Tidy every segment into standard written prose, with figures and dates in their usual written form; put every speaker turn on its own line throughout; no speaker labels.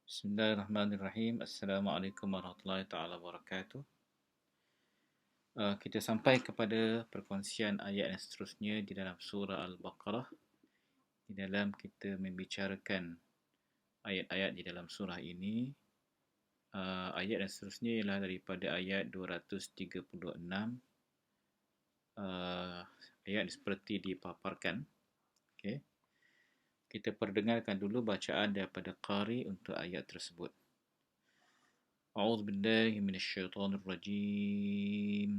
Bismillahirrahmanirrahim. Assalamualaikum warahmatullahi taala wabarakatuh. Kita sampai kepada perkongsian ayat yang seterusnya di dalam surah Al-Baqarah. Di dalam kita membicarakan ayat-ayat di dalam surah ini. Ayat yang seterusnya ialah daripada ayat 236. Ayat seperti dipaparkan. Okay. Kita perdengarkan dulu bacaan daripada Qari untuk ayat tersebut. أعوذ بالله من الشيطان الرجيم.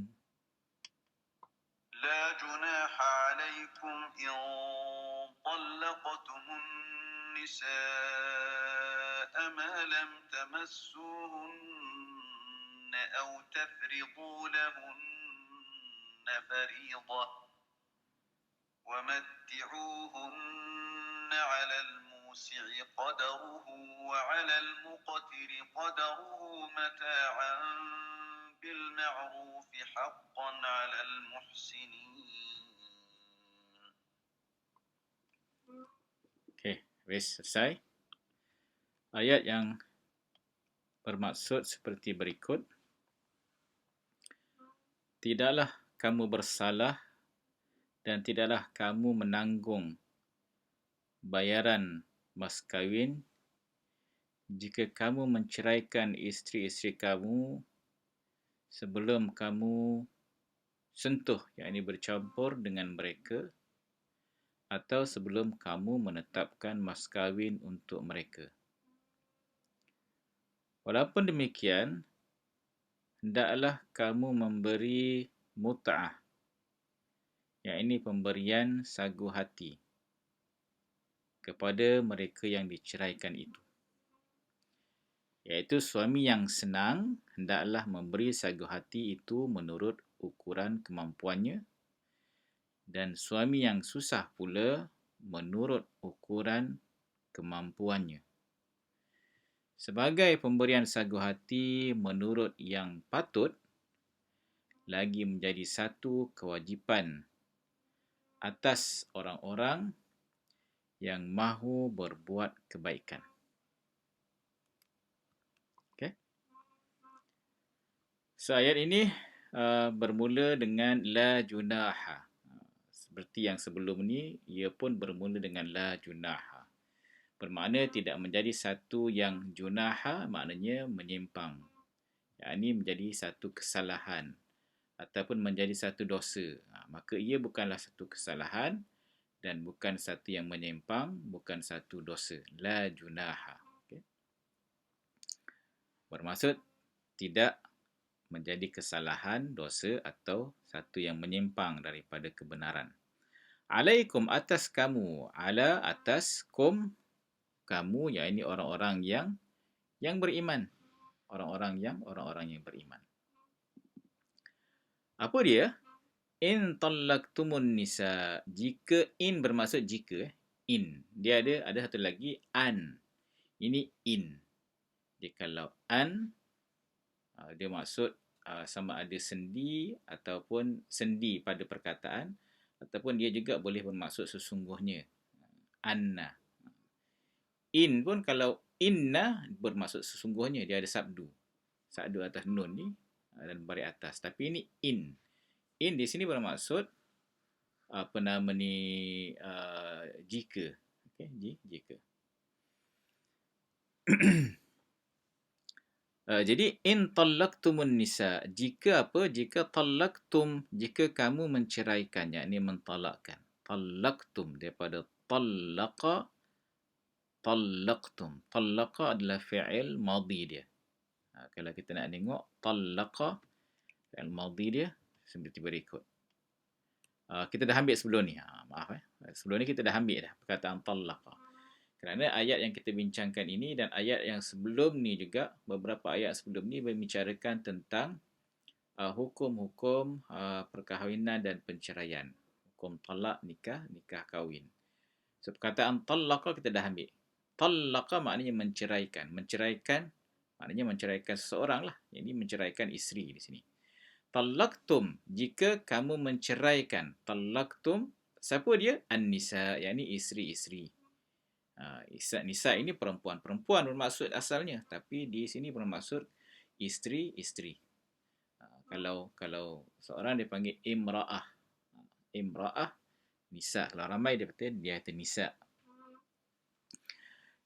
لا جناح عليكم إن طلقتم النساء ما لم تمسوهن أو تفرضوا لهن فريضة ومتعوهن على الموسع قدره وعلى المقتر قدره متاعا بالمعروف حقا على المحسنين.
Okey, selesai. Ayat yang bermaksud seperti berikut. Tidaklah kamu bersalah dan tidaklah kamu menanggung bayaran mas kahwin jika kamu menceraikan isteri-isteri kamu sebelum kamu sentuh, yakni bercampur dengan mereka, atau sebelum kamu menetapkan mas kahwin untuk mereka. Walaupun demikian, hendaklah kamu memberi mut'ah, yakni pemberian sagu hati, kepada mereka yang diceraikan itu. Iaitu suami yang senang hendaklah memberi sagu hati itu menurut ukuran kemampuannya, dan suami yang susah pula menurut ukuran kemampuannya. Sebagai pemberian sagu hati menurut yang patut, lagi menjadi satu kewajipan atas orang-orang yang mahu berbuat kebaikan. Okay. So, ayat ini bermula dengan la junaha. Seperti yang sebelum ni, ia pun bermula dengan la junaha. Bermakna tidak menjadi satu yang junaha, maknanya menyimpang. Yang ini menjadi satu kesalahan ataupun menjadi satu dosa. Maka ia bukanlah satu kesalahan dan bukan satu yang menyimpang, bukan satu dosa. La junaha. Okay. Bermaksud tidak menjadi kesalahan, dosa atau satu yang menyimpang daripada kebenaran. Alaikum, atas kamu. Ala, atas, kum, kamu, yakni orang-orang yang beriman. Orang-orang yang beriman. Apa dia? In tallaqtumun nisa. Jika, in bermaksud jika. In. Dia ada satu lagi an. Ini in. Jadi kalau an, dia maksud sama ada sendi ataupun sendi pada perkataan, ataupun dia juga boleh bermaksud sesungguhnya. Anna. In pun kalau inna bermaksud sesungguhnya, dia ada sabdu. Sabdu atas nun ni dan baris atas. Tapi ini in. In di sini bermaksud apa nama ni, jika. Okey, jika. Jadi in tallaqtumun nisa, jika apa? Jika tallaqtum, jika kamu menceraikan, yakni mentalakkan. Tallaqtum daripada tallaqa, tallaqtum. Tallaqa adalah fi'il madhi dia. Kalau kita nak tengok tallaqa, fi'il madhi dia seperti berikut. Kita dah ambil sebelum ni. Maaf sebelum ni kita dah ambil dah perkataan tallaqa. Kerana ayat yang kita bincangkan ini dan ayat yang sebelum ni juga, beberapa ayat sebelum ni membicarakan tentang hukum-hukum perkahwinan dan penceraian. Hukum talak, nikah kahwin. So, perkataan talaqa kita dah ambil. Talaqa maknanya menceraikan. Menceraikan maknanya menceraikan seseorang lah. Ini menceraikan isteri di sini. Talaqtum, jika kamu menceraikan. Talaqtum, siapa dia? An-nisa, yakni isteri-isteri. Nisa ini perempuan bermaksud asalnya, tapi di sini bermaksud isteri. Kalau seorang dipanggil imra'ah. Imra'ah, nisa. Kalau ramai dia kata nisa.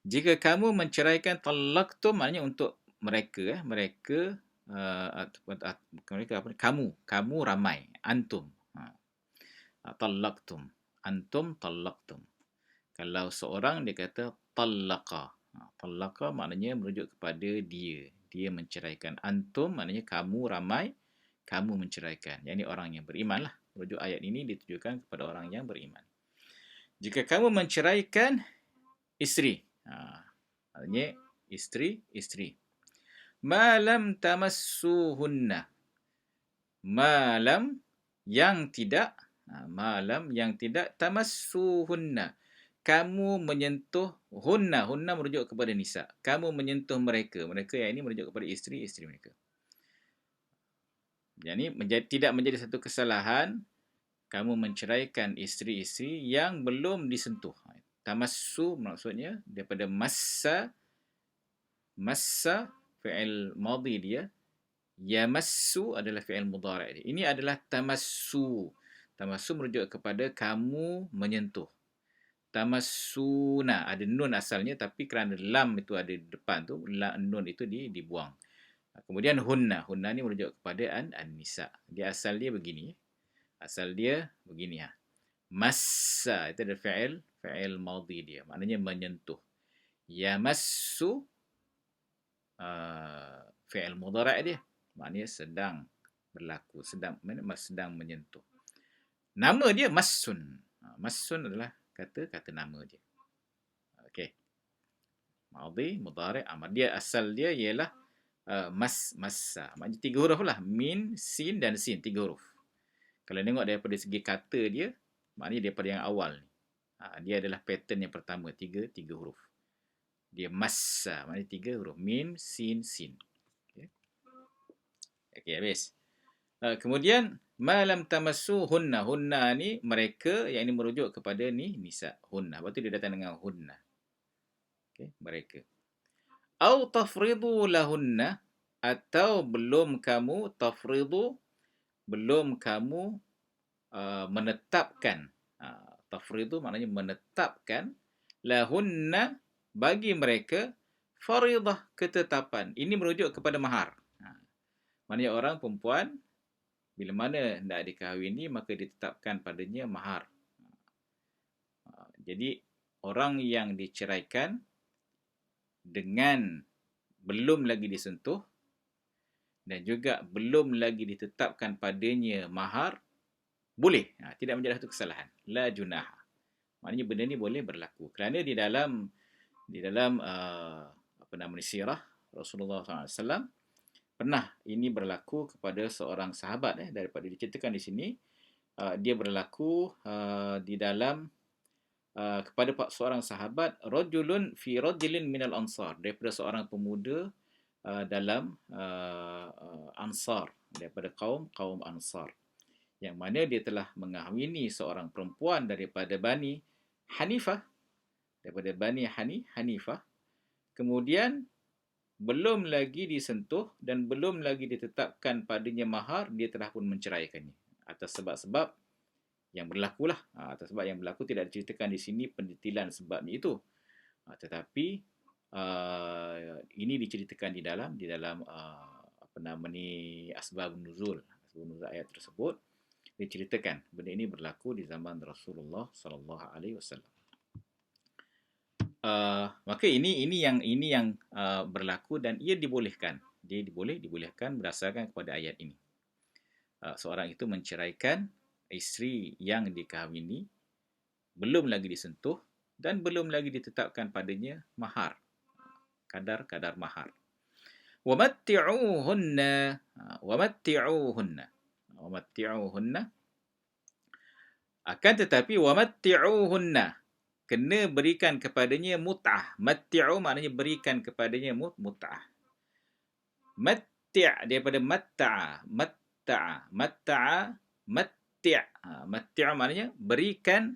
Jika kamu menceraikan, talaqtum maknanya untuk mereka, kamu ramai, antum. Talaqtum, antum talaqtum. Kalau seorang dia kata talaqa. Talaqa maknanya merujuk kepada dia. Dia menceraikan. Antum maknanya kamu ramai, kamu menceraikan. Yang ini orang yang beriman lah. Merujuk ayat ini ditujukan kepada orang yang beriman. Jika kamu menceraikan isteri. Maknanya isteri. Malam tamassuhunna. Malam yang tidak tamassuhunna. Kamu menyentuh hunna merujuk kepada nisa. Kamu menyentuh mereka yang ini merujuk kepada isteri mereka. Jadi tidak menjadi satu kesalahan kamu menceraikan isteri-isteri yang belum disentuh. Tamassu maksudnya daripada massa fi'il madhi dia, yamassu adalah fi'il mudhari' dia. Ini adalah tamassu. Tamassu merujuk kepada kamu menyentuh. Tamassuna, ada nun asalnya, tapi kerana lam itu ada di depan tu, nun itu dibuang. Kemudian hunna ni merujuk kepada an-nisa. Dia asal dia begini. Massa itu ada fi'il madhi dia, maknanya menyentuh. Yamassu fi'il mudhari' dia, maknanya sedang berlaku, sedang menyentuh. Nama dia massun. Massun adalah kata nama dia. Okey. Madhi, mudhari', amar. Dia asal dia ialah massa. Maknanya 3 huruf lah. Min, sin dan sin. 3 huruf. Kalau tengok daripada segi kata dia, maknanya daripada yang awal ni. Dia adalah pattern yang pertama. 3 huruf. Dia massa. Maknanya 3 huruf. Min, sin. Okey, habis. Kemudian, malam tamassu hunna. Hunna ni mereka, yang ini merujuk kepada ni nisa. Hunna. Lepas tu dia datang dengan hunna. Okay, mereka. Au tafridu lahunna, atau belum kamu menetapkan. Tafridu maknanya menetapkan, lahunna bagi mereka, faridah ketetapan. Ini merujuk kepada mahar. Maknanya orang perempuan bila mana hendak dikahwini, maka ditetapkan padanya mahar. Jadi orang yang diceraikan dengan belum lagi disentuh dan juga belum lagi ditetapkan padanya mahar, boleh. Tidak menjadi satu kesalahan. La junaha. Maknanya benda ni boleh berlaku. Kerana di dalam sirah Rasulullah SAW pernah ini berlaku kepada seorang sahabat. Daripada diceritakan di sini, dia berlaku di dalam kepada seorang sahabat, rajulun fi rajulin minal ansar, daripada seorang pemuda dalam ansar, daripada kaum ansar, yang mana dia telah mengahwini seorang perempuan daripada Bani Hanifah, kemudian belum lagi disentuh dan belum lagi ditetapkan padanya mahar, dia telah pun menceraikannya atas sebab-sebab yang berlakulah. Atas sebab yang berlaku tidak diceritakan di sini pendetilan sebabnya itu. Tetapi ini diceritakan di dalam asbabun nuzul ayat tersebut, diceritakan benda ini berlaku di zaman Rasulullah sallallahu alaihi wasallam. Maka ini yang berlaku dan ia dibolehkan. Dia dibolehkan berdasarkan kepada ayat ini. Seorang itu menceraikan isteri yang dikahwini, belum lagi disentuh dan belum lagi ditetapkan padanya mahar, kadar mahar. Wamatti'uhunna. Akan tetapi wamatti'uhunna, kena berikan kepadanya mut'ah. Matti'u maknanya berikan kepadanya mut'ah. Matti' daripada matta'a. Matti' maknanya berikan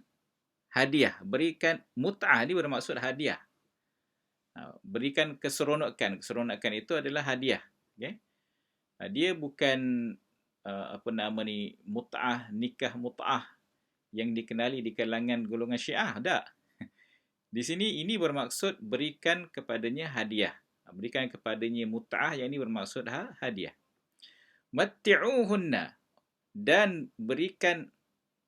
hadiah. Berikan mut'ah ni bermaksud hadiah. Berikan keseronokan. Keseronokan itu adalah hadiah. Okay? Dia bukan mut'ah, nikah mut'ah yang dikenali di kalangan golongan Syiah. Tak. Di sini ini bermaksud berikan kepadanya hadiah. Berikan kepadanya mut'ah, yang ini bermaksud hadiah. Matti'uhunna, dan berikan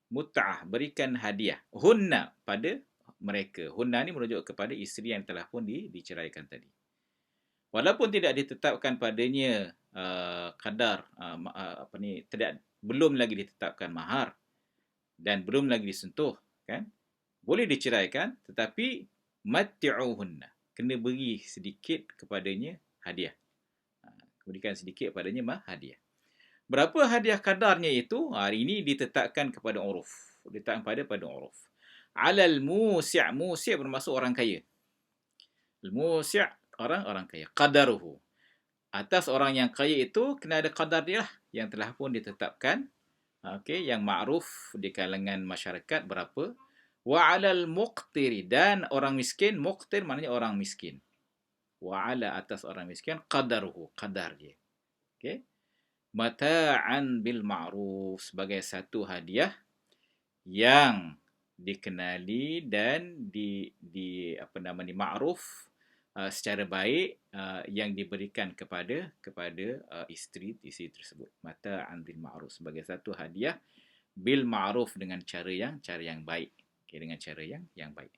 mut'ah, berikan hadiah. Hunna, pada mereka. Hunna ni merujuk kepada isteri yang telah pun diceraikan tadi. Walaupun tidak ditetapkan padanya kadar belum lagi ditetapkan mahar dan belum lagi disentuh, kan? Boleh diceraikan, tetapi matti'uhunna, kena beri sedikit kepadanya hadiah. Berikan sedikit kepadanya hadiah. Berapa hadiah kadarnya itu? Hari ini ditetapkan kepada uruf. Ditetapkan pada uruf. Alal musi'. Musi' bermaksud orang kaya. Al-musi' orang kaya. Qadaruhu. Atas orang yang kaya itu kena ada qadar dia lah, yang telah pun ditetapkan. Okey, yang ma'ruf di kalangan masyarakat berapa? Wa 'alal muqtiri, dan orang miskin, muqtir maknanya orang miskin. Wa 'ala, atas orang miskin, qadaruhu, qadar dia. Okey. Mata'an bil ma'ruf, sebagai satu hadiah yang dikenali dan ma'ruf secara baik, yang diberikan kepada isteri tersebut. Mata'an bil ma'ruf, sebagai satu hadiah bil ma'ruf, dengan cara yang baik. Okay, dengan cara yang baik.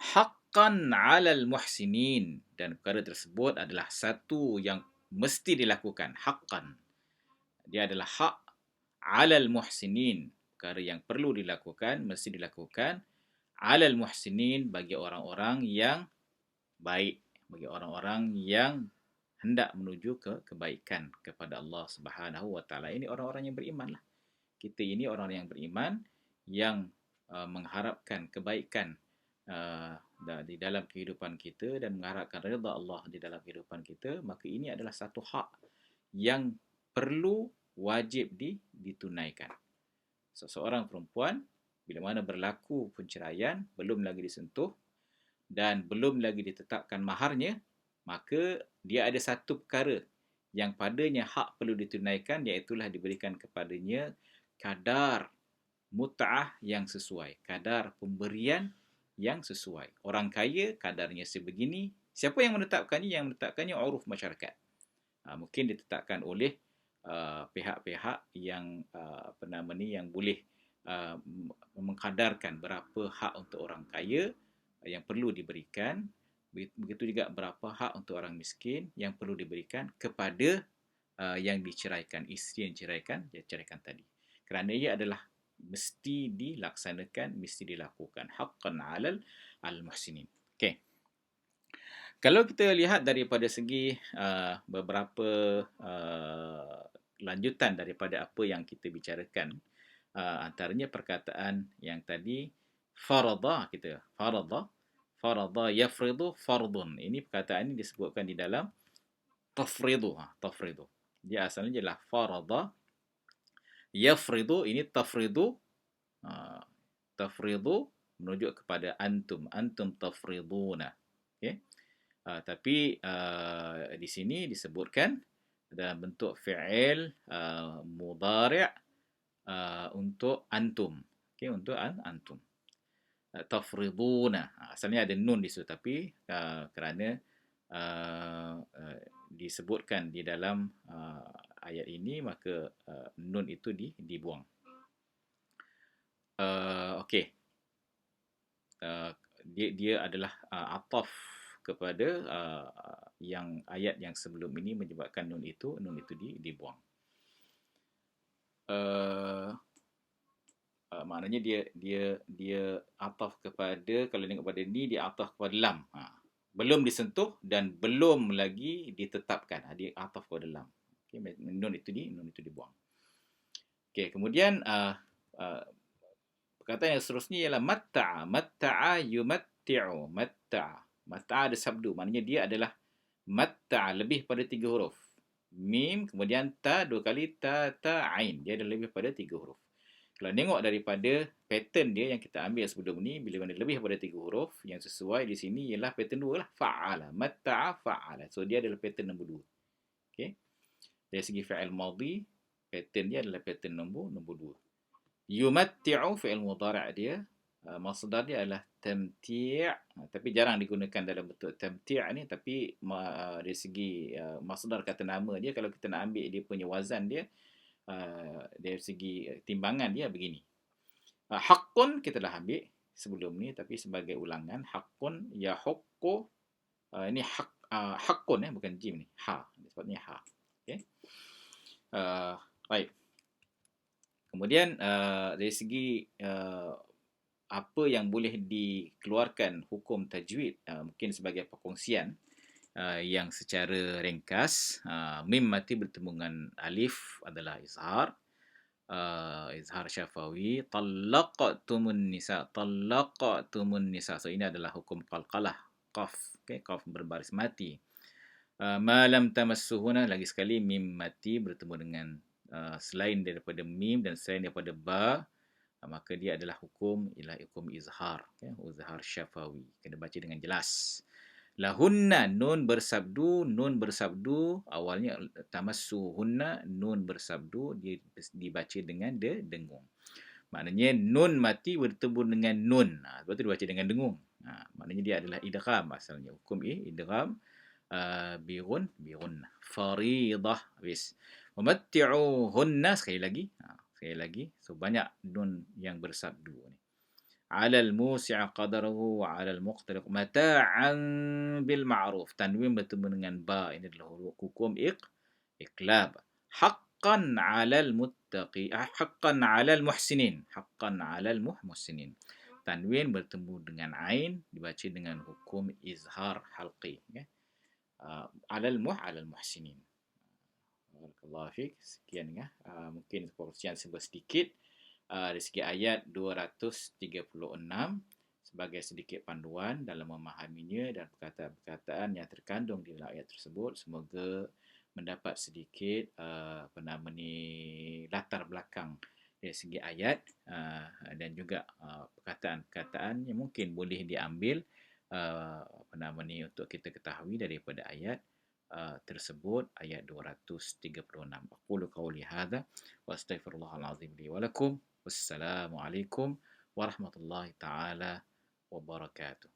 Haqqan 'alal muhsinin, dan perkara tersebut adalah satu yang mesti dilakukan. Haqqan, dia adalah hak. 'Alal muhsinin, perkara yang perlu dilakukan, mesti dilakukan. 'Alal muhsinin, bagi orang-orang yang baik, bagi orang-orang yang hendak menuju ke kebaikan kepada Allah Subhanahu wa taala. Ini orang-orang yang beriman lah. Kita ini orang yang beriman, yang mengharapkan kebaikan di dalam kehidupan kita dan mengharapkan redha Allah di dalam kehidupan kita, maka ini adalah satu hak yang perlu, wajib ditunaikan. Seseorang perempuan, bila mana berlaku penceraian, belum lagi disentuh dan belum lagi ditetapkan maharnya, maka dia ada satu perkara yang padanya hak perlu ditunaikan, iaitulah diberikan kepadanya kadar mut'ah yang sesuai, kadar pemberian yang sesuai. Orang kaya kadarnya sebegini. Siapa yang menetapkannya? Yang menetapkannya uruf masyarakat. Mungkin ditetapkan oleh pihak-pihak yang yang boleh mengkadarkan berapa hak untuk orang kaya yang perlu diberikan. Begitu juga berapa hak untuk orang miskin yang perlu diberikan kepada yang diceraikan, isteri yang ceraikan tadi. Kerana ia adalah mesti dilaksanakan, mesti dilakukan. Haqqan 'alal al-muhsinin. Okey. Kalau kita lihat daripada segi beberapa lanjutan daripada apa yang kita bicarakan, antaranya perkataan yang tadi farada, farada yafridu fardun. Ini perkataan ini disebutkan di dalam tafridu. Dia asalnya adalah farada yafridu, ini tafridu. Tafridu menunjuk kepada antum tafriduna. Okey. Tapi di sini disebutkan dalam bentuk fi'il mudhari' untuk antum. Okey, untuk antum. Tafriduna. Asalnya ada nun di situ, tapi kerana disebutkan di dalam ayat ini, maka nun itu dibuang. Okey. Dia adalah ataf kepada yang ayat yang sebelum ini, menyebabkan nun itu dibuang. Maknanya dia ataf kepada, kalau tengok pada ni, dia ataf kepada lam. Belum disentuh dan belum lagi ditetapkan. Dia ataf kepada lam. Okay, nun itu dibuang. Okey, kemudian perkataan yang seterusnya ialah matta'a yumatti'u. Matta'a ada sabdu, maknanya dia adalah matta'a, lebih pada 3 huruf. Mim, kemudian ta 2 kali, ta ain. Dia ada lebih pada 3 huruf. Kalau tengok daripada pattern dia yang kita ambil sebelum ni, bila mana lebih daripada 3 huruf, yang sesuai di sini ialah pattern 2 lah. Fa'ala. Matta'a fa'ala. So, dia adalah pattern nombor 2. Okay. Dari segi fi'il madhi, pattern dia adalah pattern nombor 2. Yumatti'u fi'il mudhari' dia, masdar dia adalah tamti', tapi jarang digunakan dalam bentuk tamti' ni, tapi dari segi masdar kata nama dia, kalau kita nak ambil dia punya wazan dia, dari segi timbangan dia begini. Haqqun kita dah ambil sebelum ni, tapi sebagai ulangan, haqqun yahukku, ini haqqun bukan jim ni, ha, sebabnya ha. Okey. Baik. Kemudian dari segi apa yang boleh dikeluarkan hukum tajwid, mungkin sebagai perkongsian yang secara ringkas, mim mati bertemu dengan alif adalah izhar, izhar syafawi. Talaqtumun nisa, so ini adalah hukum qalqalah, qaf, okay, qaf berbaris mati. Ma lam tamassuhuna, lagi sekali mim mati bertemu dengan selain daripada mim dan selain daripada ba, maka dia adalah hukum izhar, okay? Izhar syafawi, kena baca dengan jelas. Lahunna, nun bersabdu, awalnya tamassuhunna, nun bersabdu, dia dibaca dengan dengung. Maknanya nun mati bertemu dengan nun, sebab tu dibaca dengan dengung. Maknanya dia adalah idgham asalnya, hukum idgham birun faridah. Habis. Wamatti'uhunna, sekali lagi, so banyak nun yang bersabdu ni. 'Alal musi'i qadaruhu wa 'alal muqtir mata'an bil ma'ruf, tanwin bertemu dengan ba, ini adalah hukum iqlab. Haqqan 'alal muttaqi, haqqan 'alal muhsinin, tanwin bertemu dengan ain, dibaca dengan hukum izhar halqi, okay? 'alal muhsinin. Barakallahu fiik. Sekian ya. Mungkin perkongsian sedikit dari segi ayat 236 sebagai sedikit panduan dalam memahaminya dan perkataan-perkataan yang terkandung di dalam ayat tersebut. Semoga mendapat sedikit latar belakang dari segi ayat dan juga perkataan-perkataan yang mungkin boleh diambil untuk kita ketahui daripada ayat tersebut, ayat 236. Aqulu qawli hadza wa astaghfirullahal azim li wa lakum. Wassalamualaikum warahmatullahi taala wabarakatuh.